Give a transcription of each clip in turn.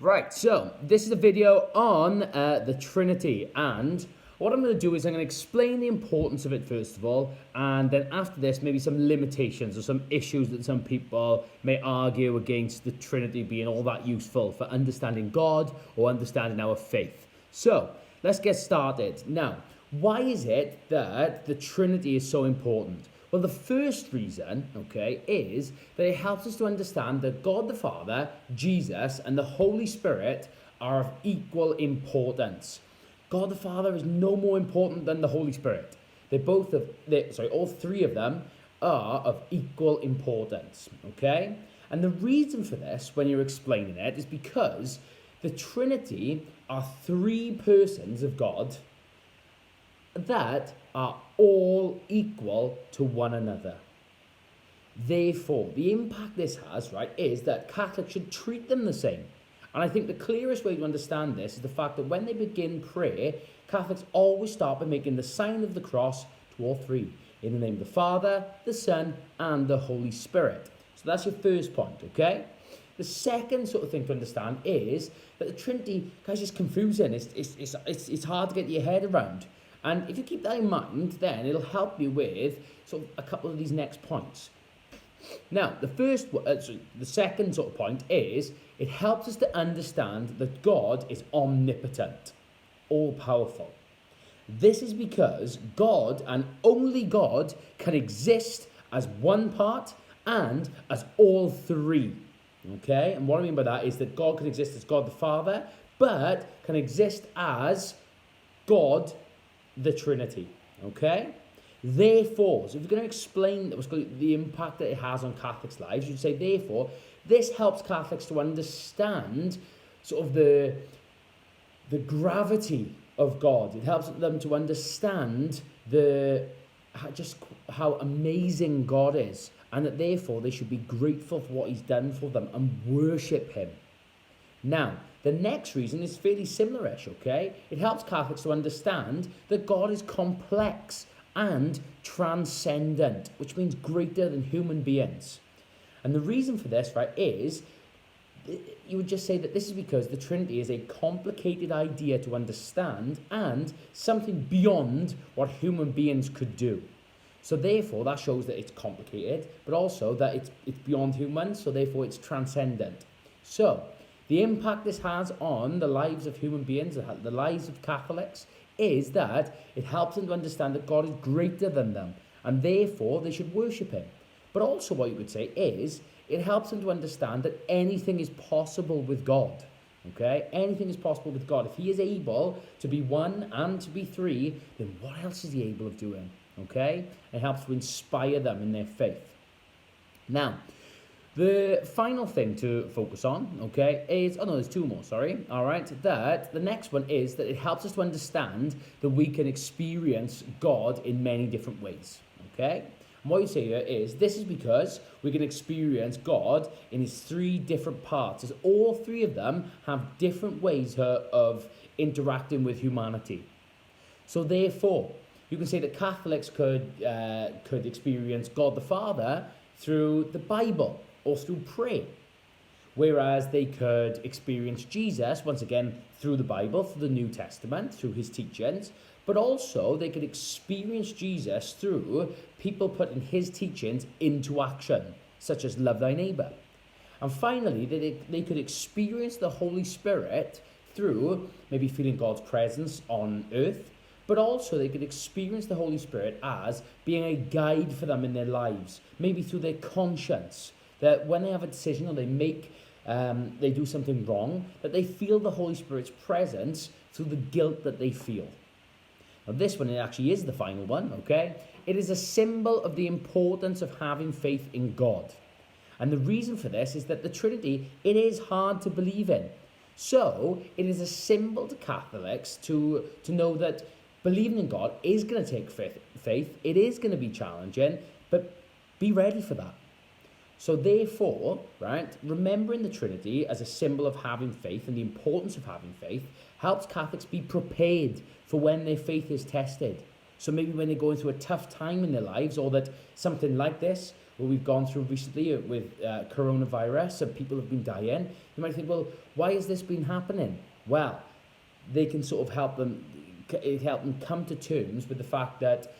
Right, so this is a video on the Trinity, and what I'm going to do is I'm going to explain the importance of it first of all, and then after this maybe some limitations or some issues that some people may argue against the Trinity being all that useful for understanding God or understanding our faith. So let's get started. Now, why is it that the Trinity is so important? Well, the first reason, okay, is that it helps us to understand that God the Father, Jesus, and the Holy Spirit are of equal importance. God the Father is no more important than the Holy Spirit. All three of them are of equal importance, okay? And the reason for this, when you're explaining it, is because the Trinity are three persons of God that are all equal to one another. Therefore, the impact this has, right, is that Catholics should treat them the same. And I think the clearest way to understand this is the fact that when they begin prayer, Catholics always start by making the sign of the cross to all three, in the name of the Father, the Son, and the Holy Spirit. So that's your first point, okay? The second sort of thing to understand is that the Trinity is just confusing. It's hard to get your head around. And if you keep that in mind, then it'll help you with sort of a couple of these next points. Now, the second sort of point is it helps us to understand that God is omnipotent, all-powerful. This is because God and only God can exist as one part and as all three. Okay? And what I mean by that is that God can exist as God the Father, but can exist as God the Trinity, okay? Therefore, so if you're going to explain the impact that it has on Catholics' lives, you'd say, therefore, this helps Catholics to understand sort of the gravity of God. It helps them to understand just how amazing God is, and that therefore they should be grateful for what He's done for them and worship Him. Now, the next reason is fairly similar-ish, okay? It helps Catholics to understand that God is complex and transcendent, which means greater than human beings. And the reason for this, right, is you would just say that this is because the Trinity is a complicated idea to understand and something beyond what human beings could do. So therefore, that shows that it's complicated, but also that it's beyond humans, so therefore it's transcendent. So the impact this has on the lives of human beings, the lives of Catholics, is that it helps them to understand that God is greater than them, and therefore they should worship Him. But also what you could say is, it helps them to understand that anything is possible with God, okay? Anything is possible with God. If He is able to be one and to be three, then what else is He able of doing, okay? It helps to inspire them in their faith. Now, the final thing to focus on, okay, is, there's two more, sorry, all right, that the next one is that it helps us to understand that we can experience God in many different ways, okay? And what you say here is, this is because we can experience God in His three different parts, as all three of them have different ways of interacting with humanity. So therefore, you can say that Catholics could experience God the Father through the Bible, or through prayer, whereas they could experience Jesus, once again, through the Bible, through the New Testament, through His teachings, but also they could experience Jesus through people putting His teachings into action, such as love thy neighbour. And finally, they could experience the Holy Spirit through maybe feeling God's presence on earth, but also they could experience the Holy Spirit as being a guide for them in their lives, maybe through their conscience, that when they have a decision or they do something wrong, that they feel the Holy Spirit's presence through the guilt that they feel. Now this one, it actually is the final one, okay? It is a symbol of the importance of having faith in God. And the reason for this is that the Trinity, it is hard to believe in. So it is a symbol to Catholics to know that believing in God is going to take faith. It is going to be challenging, but be ready for that. So therefore, right, remembering the Trinity as a symbol of having faith and the importance of having faith helps Catholics be prepared for when their faith is tested. So maybe when they're going through a tough time in their lives, or that something like this what we've gone through recently with coronavirus and people have been dying, you might think, well, why has this been happening? Well, they can sort of help them come to terms with the fact that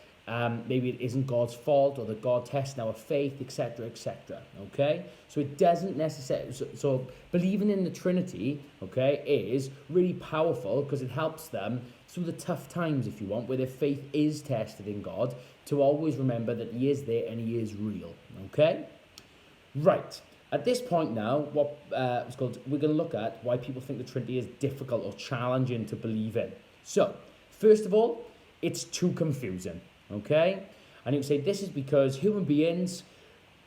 maybe it isn't God's fault, or that God tests our faith, etc., etc. Okay, so it doesn't necessarily. So believing in the Trinity, okay, is really powerful because it helps them through the tough times, if you want, where their faith is tested in God, to always remember that He is there and He is real. Okay, right. At this point now, we're going to look at why people think the Trinity is difficult or challenging to believe in. So, first of all, it's too confusing, okay? And you can say this is because human beings,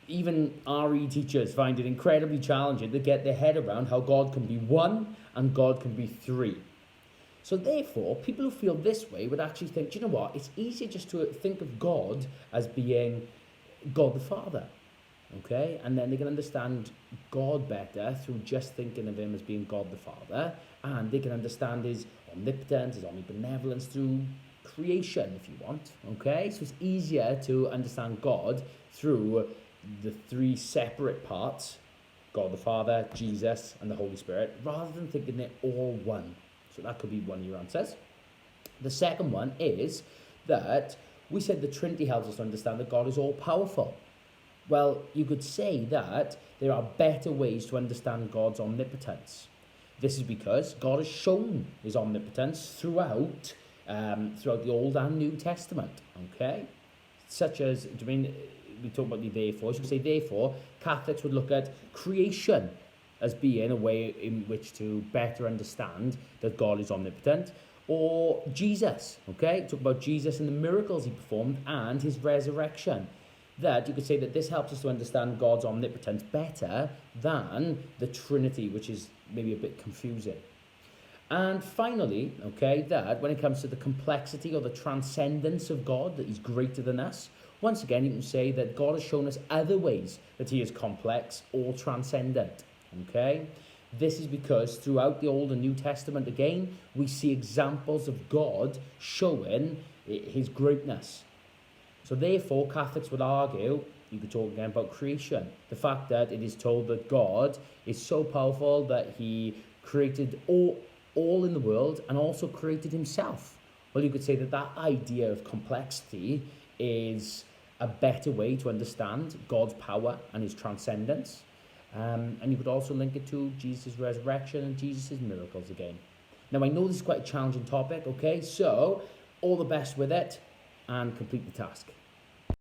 even RE teachers, find it incredibly challenging to get their head around how God can be one and God can be three. So therefore, people who feel this way would actually think, do you know what? It's easier just to think of God as being God the Father. Okay, and then they can understand God better through just thinking of Him as being God the Father, and they can understand His omnipotence, His omnibenevolence through creation, if you want. Okay, so it's easier to understand God through the three separate parts: God the Father, Jesus, and the Holy Spirit, rather than thinking they're all one. So that could be one of your answers. The second one is that we said the Trinity helps us to understand that God is all powerful. Well, you could say that there are better ways to understand God's omnipotence. This is because God has shown His omnipotence throughout the Old and New Testament. Okay, such as, we talk about the therefore. So you could say therefore, Catholics would look at creation as being a way in which to better understand that God is omnipotent. Or Jesus. Okay, talk about Jesus and the miracles He performed and His resurrection. That you could say that this helps us to understand God's omnipotence better than the Trinity, which is maybe a bit confusing. And finally, okay, that when it comes to the complexity or the transcendence of God, that He's greater than us, once again, you can say that God has shown us other ways that He is complex or transcendent, okay? This is because throughout the Old and New Testament, again, we see examples of God showing His greatness. So therefore, Catholics would argue, you could talk again about creation, the fact that it is told that God is so powerful that He created all in the world and also created Himself. Well, you could say that that idea of complexity is a better way to understand God's power and His transcendence. And you could also link it to Jesus' resurrection and Jesus' miracles again. Now, I know this is quite a challenging topic, okay? So, all the best with it, and complete the task.